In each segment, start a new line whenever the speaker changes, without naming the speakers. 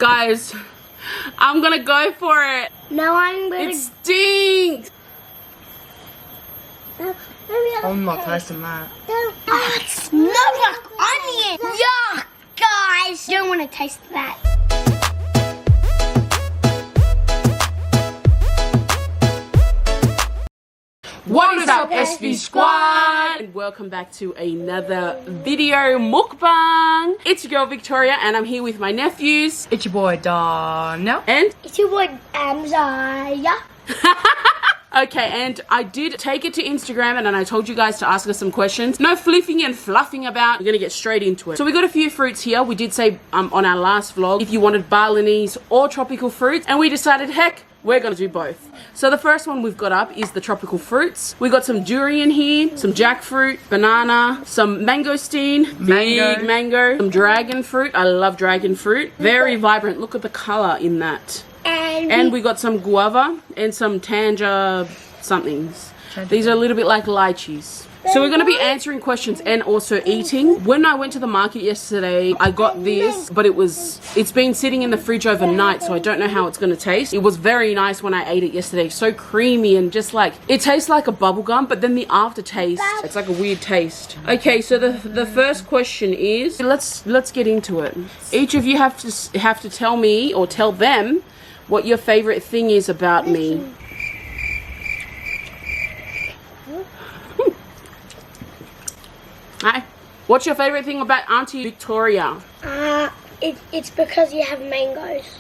Guys, I'm gonna go for it.
No, I'm gonna.
It stinks.
I'm not tasting that.
Oh, it smells like onion. Yuck, guys. You don't want to taste that.
What is up, SV Squad? And welcome back to another video mukbang. It's your girl Victoria, and I'm here with my nephews.
It's your boy Daniel.
And
It's your boy Zaya.
okay, and I did take it to Instagram and then I told you guys to ask us some questions. No fliffing and fluffing about. We're gonna get straight into it. So we got a few fruits here. We did say on our last vlog if you wanted Balinese or tropical fruits, and we decided, heck, we're gonna do both. So the first one we've got up is the tropical fruits. We got some durian here, some jackfruit, banana, some mangosteen, big mango, some dragon fruit. I love dragon fruit. Very vibrant. Look at the color in that. And we got some guava and some tanja somethings. These are a little bit like lychees. So we're going to be answering questions and also eating. When I went to the market yesterday, I got this, but it's been sitting in the fridge overnight, so I don't know how it's going to taste. It was very nice when I ate it yesterday. So creamy and just like, it tastes like a bubble gum, but then the aftertaste, it's like a weird taste. Okay, so the first question is, let's get into it. Each of you have to tell me or tell them what your favorite thing is about me. Hi. What's your favorite thing about Auntie Victoria?
It's because you have mangoes.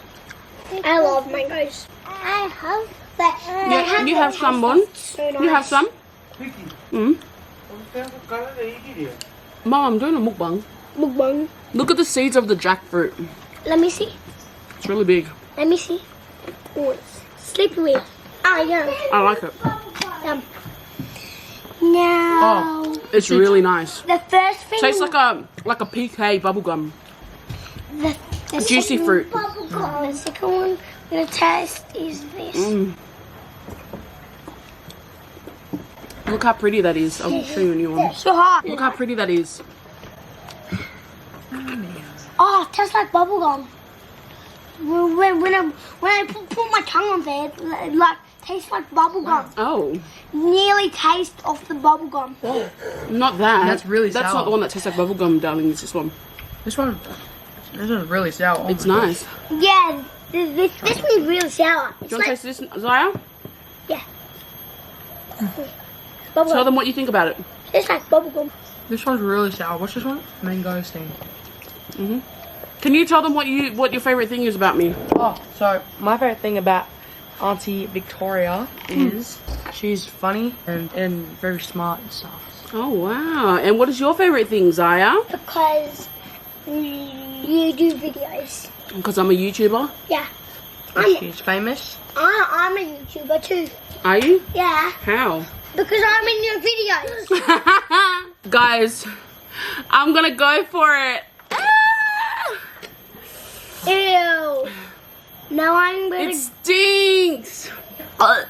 I love mangoes. I have that.
Yeah, you have some, Bon?
So nice.
You have some? Mom, I'm doing a mukbang.
Mukbang.
Look at the seeds of the jackfruit.
Let me see.
It's really big.
Let me see. Oh, it's slippery. Ah, yeah.
I like it.
Now,
Oh, it's really nice.
the first thing.
Tastes like a PK bubblegum.
the
juicy
second
fruit.
bubblegum. The second one I'm gonna taste is this.
Look how pretty that is. I'll show you a new one.
So hot.
Look how pretty that is.
Oh, it tastes like bubblegum. When I put my tongue on there, it like tastes like bubblegum.
Oh,
Nearly taste of the bubblegum.
not that.
That's really
That's
sour.
not the one that tastes like bubblegum, darling. It's this one.
This is really sour. Oh
It's
my
nice.
Yeah, this one's really sour.
Do you want to taste this, Zaya?
Yeah.
Tell
Bubblegum.
them what you think about it.
It's like bubblegum.
This one's really sour. What's this one? Mangosteen.
Can you tell them what your favorite thing is about me?
Oh, so my favorite thing about Auntie Victoria is she's funny and very smart and stuff.
Oh wow! And what is your favorite thing, Zaya?
Because you do videos.
Because I'm a YouTuber.
Yeah.
She's famous.
I'm a YouTuber too.
Are you?
Yeah.
How?
Because I'm in your videos.
Guys, I'm gonna go for it.
Ew. Now I'm gonna.
It stinks.
Oh,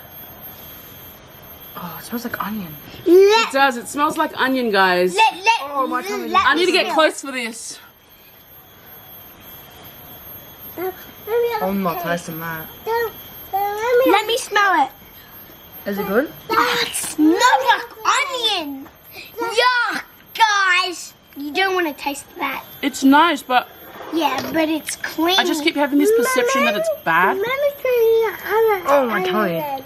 it smells like onion.
It does. It smells like onion, guys.
Oh, my tummy.
I need to get close for this.
I'm not tasting that.
Let me smell it.
Is it good?
That smells like onion. Yuck, guys. You don't want to taste that.
It's nice, but
Yeah, but it's clean.
I just keep having this perception that it's bad.
Oh, my tummy.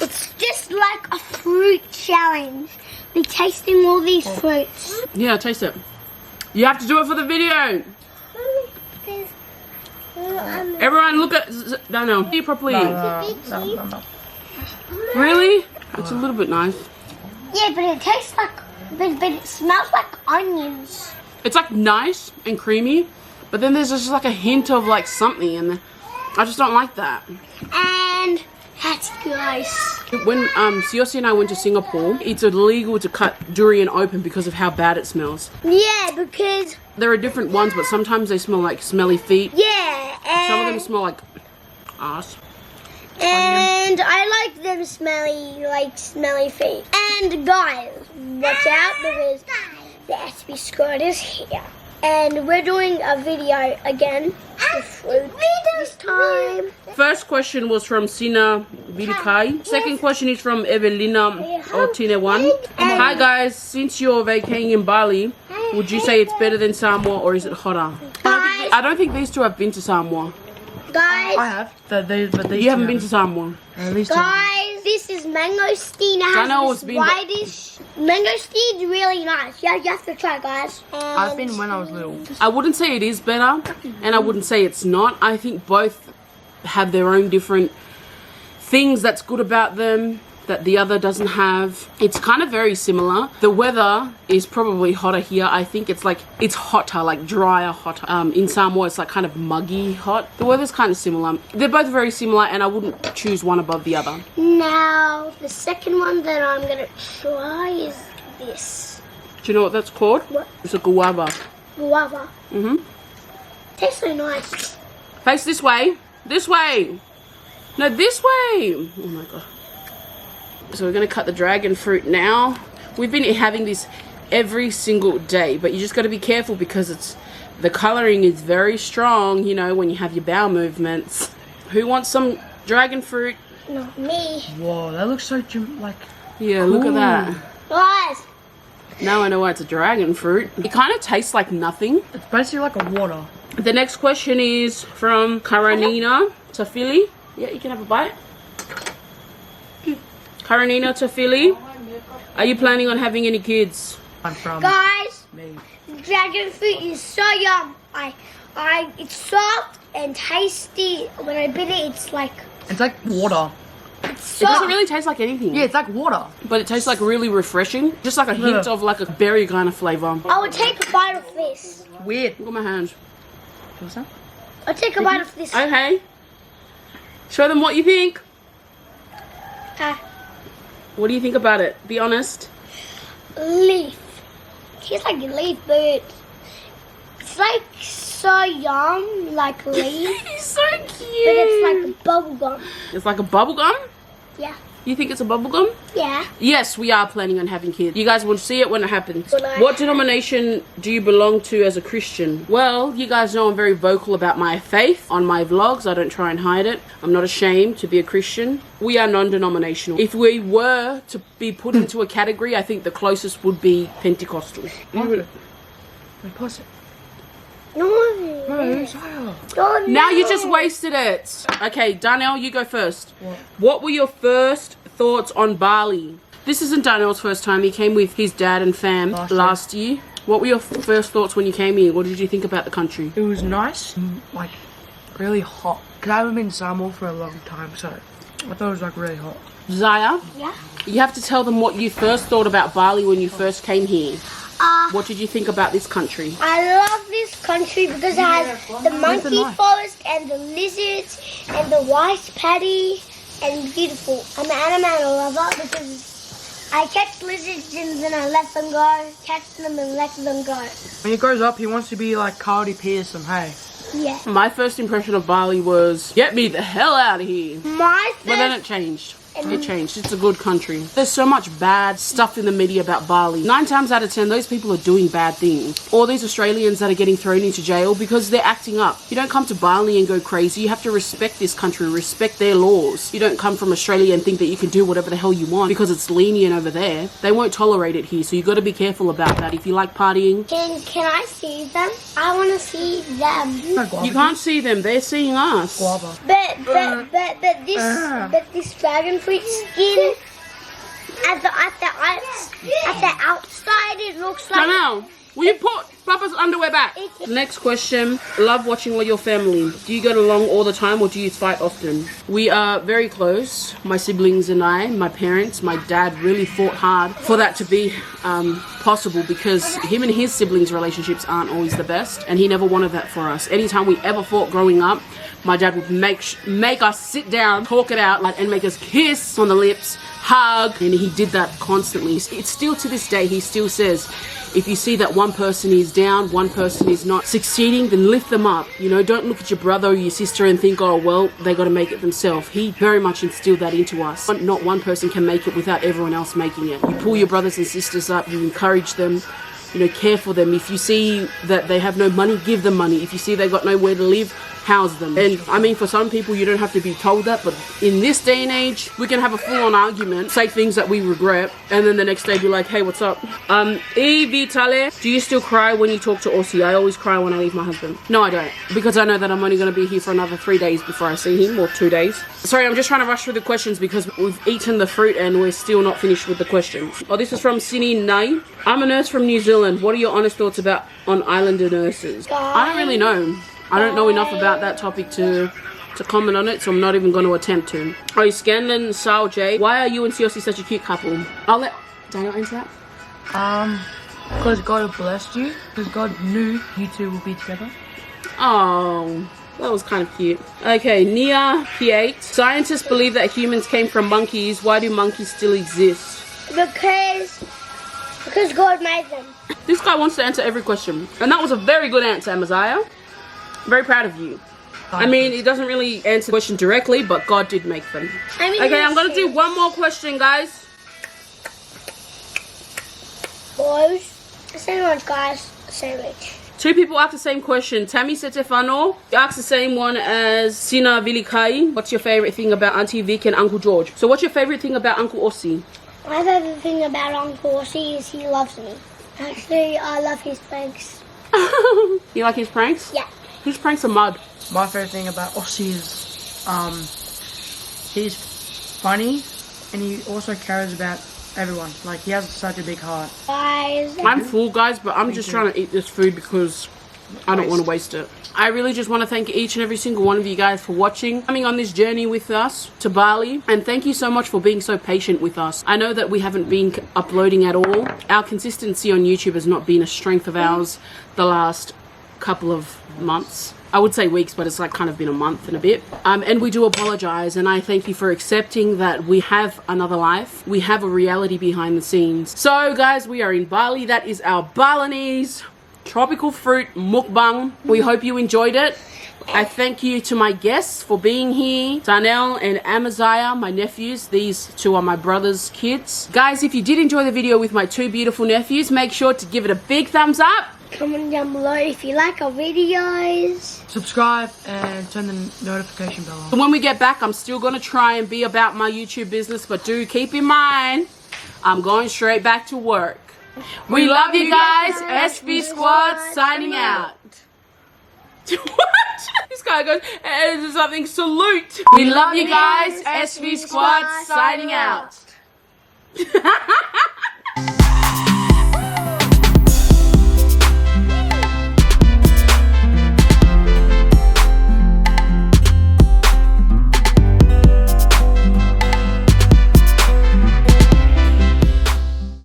It's just like a fruit challenge. We're tasting all these fruits.
Yeah, taste it. You have to do it for the video. Everyone, look at no. See properly.
No.
Really? It's a little bit nice.
Yeah, but it tastes like, but it smells like onions.
It's like nice and creamy, but then there's just like a hint of like something, and I just don't like that.
And that's nice.
When Siaosi and I went to Singapore, it's illegal to cut durian open because of how bad it smells.
Yeah, because
There are different ones, but sometimes they smell like smelly feet.
yeah,
Some of them
and,
smell like ass.
and I like them smelly feet. And guys, watch out because the SB squad is here. And we're doing a video again with fruit this time.
First question was from Sina Vilikai. Second question is from Evelina Otine1. Hi guys, since you're vacating in Bali, would you say it's better than Samoa or is it hotter? I don't think these two have been to Samoa.
Guys,
I have. But these
You haven't been to Samoa.
guys, this is mangosteen. It
I know
has
it's
this
been-
whitish. Mangosteen's really nice. Yeah, you have to try, guys.
I've been when I was little.
I wouldn't say it is better, and I wouldn't say it's not. I think both have their own different things that's good about them that the other doesn't have. It's kind of very similar. The weather is probably hotter here. I think it's hotter, like drier, hotter. In Samoa, it's like kind of muggy hot. The weather's kind of similar. They're both very similar, and I wouldn't choose one above the other.
Now, the second one that I'm gonna try is this.
Do you know what that's called?
What?
It's a guava.
Guava.
Mm-hmm.
Tastes so nice.
Face this way. This way. No, this way. Oh my god. So we're going to cut the dragon fruit now. We've been having this every single day, but you just got to be careful because the coloring is very strong, you know, when you have your bowel movements. Who wants some dragon fruit?
Not me.
Whoa, that looks so
Yeah, look at that.
Guys,
Now I know why it's a dragon fruit. It kind of tastes like nothing.
It's basically like a water.
The next question is from Karanina Tafili. Yeah, you can have a bite. Karanina Tafili, are you planning on having any kids?
I'm from
guys,
me.
dragon fruit is so yum. It's soft and tasty. When I bit it, it's like
It's like water.
it's
It doesn't
soft.
really taste like anything.
Yeah, it's like water.
But it tastes like really refreshing. Just like a hint of like a berry kind of flavor.
I would take a bite of this.
Weird.
Look at my hands.
What's that?
I'll take a bite of this.
Okay. Show them what you think. What do you think about it? Be honest.
Leaf. Tastes like a leaf, but it's like so yum, like leaf.
He's so cute.
But it's like bubble gum.
It's like a bubble gum?
Yeah.
You think it's a bubble gum?
Yeah.
Yes, we are planning on having kids. You guys will see it when it happens.
Good night.
What denomination do you belong to as a Christian? Well, you guys know I'm very vocal about my faith on my vlogs. I don't try and hide it. I'm not ashamed to be a Christian. We are non-denominational. If we were to be put into a category, I think the closest would be Pentecostal.
Pause it.
No.
Now you just wasted it. Okay, Darnell, you go first. What were your first thoughts on Bali? This isn't Darnell's first time. He came with his dad and fam last year. What were your first thoughts when you came here? What did you think about the country?
It was nice, like really hot. Cause I haven't been to Samoa for a long time, so I thought it was like really hot.
Zaya,
Yeah.
you have to tell them what you first thought about Bali when you first came here. What did you think about this country?
I love this country because it has the monkey forest and the lizards and the rice paddy and beautiful. I'm an animal lover because I catch lizards and then I let them go, catch them and let them go.
When he grows up, he wants to be like Cardi Pearson. Hey.
Yeah.
My first impression of Bali was, get me the hell out of here.
My
But then
first
it changed. It changed. It's a good country. There's so much bad stuff in the media about Bali. 9 times out of 10, those people are doing bad things. All these Australians that are getting thrown into jail because they're acting up. You don't come to Bali and go crazy. You have to respect this country, respect their laws. You don't come from Australia and think that you can do whatever the hell you want because it's lenient over there. They won't tolerate it here, so you got to be careful about that. If you like partying,
Can I see them? I want to see them.
you can't see them. They're seeing us.
Guava.
But this dragon fruit skin at the outside it looks like.
Now, will you put Papa's underwear back? Next question. Love watching with your family. Do you get along all the time or do you fight often? We are very close. My siblings and I, my parents, my dad really fought hard for that to be possible because him and his siblings' relationships aren't always the best and he never wanted that for us. Anytime we ever fought growing up, my dad would make us sit down, talk it out, and make us kiss on the lips, hug, and he did that constantly. It's still to this day, he still says, if you see that one person is down, one person is not succeeding, then lift them up. You know, don't look at your brother or your sister and think, oh, well, they got to make it themselves. He very much instilled that into us. Not one person can make it without everyone else making it. You pull your brothers and sisters up, you encourage them. you know, care for them. If you see that they have no money, give them money. If you see they got nowhere to live, house them. And I mean, for some people you don't have to be told that, but in this day and age we can have a full-on argument, say things that we regret, and then the next day be like, hey, what's up? Vitale, do you still cry when you talk to Aussie? I always cry when I leave my husband. No, I don't, because I know that I'm only going to be here for another 3 days before I see him, or 2 days. Sorry, I'm just trying to rush through the questions because we've eaten the fruit and we're still not finished with the questions. Oh, this is from Sini Nai. I'm a nurse from New Zealand. What are your honest thoughts about on islander nurses? I don't really know. I don't know enough about that topic to comment on it, so I'm not even going to attempt to. Oh, Scanlon Sao J, why are you and Siaosi such a cute couple? I'll let Daniel answer that.
Because God blessed you. Because God knew you two will be together.
Oh, that was kind of cute. Okay, Nia P8. Scientists believe that humans came from monkeys. Why do monkeys still exist?
Because God made them.
This guy wants to answer every question. And that was a very good answer, Amaziah. Very proud of you. I mean, it doesn't really answer the question directly, but God did make them. Okay, I'm going to do one more question, guys.
Boys, sandwich, guys, sandwich.
2 people asked the same question. Tammy Setefano asked the same one as Sina Vilikai. What's your favorite thing about Auntie Vic and Uncle George? So what's your favorite thing about Uncle Aussie?
My favorite thing about Uncle Aussie is he loves me. Actually, I love his pranks.
You like his pranks?
Yeah.
His pranks are mud.
My favorite thing about Aussie is he's funny and he also cares about everyone. Like, he has such a big heart.
Guys.
I'm full, guys, but I'm just trying to eat this food because I don't want to waste it. I really just want to thank each and every single one of you guys for watching, coming on this journey with us to Bali, and thank you so much for being so patient with us. I know that we haven't been uploading at all. Our consistency on YouTube has not been a strength of ours the last couple of months. I would say weeks, but it's like kind of been a month and a bit. And we do apologize, and I thank you for accepting that we have another life. We have a reality behind the scenes. So guys, we are in Bali. That is our Balinese tropical fruit mukbang. We hope you enjoyed it. I thank you to my guests for being here, Darnell and Amaziah, my nephews. These 2 are my brother's kids. Guys, if you did enjoy the video with my 2 beautiful nephews, make sure to give it a big thumbs up.
Comment down below if you like our videos.
Subscribe and turn the notification bell on.
And when we get back, I'm still going to try and be about my YouTube business, but do keep in mind, I'm going straight back to work. We love you guys. SB Squad signing out. What? This guy goes, something, salute. We love you guys. SB Squad signing out.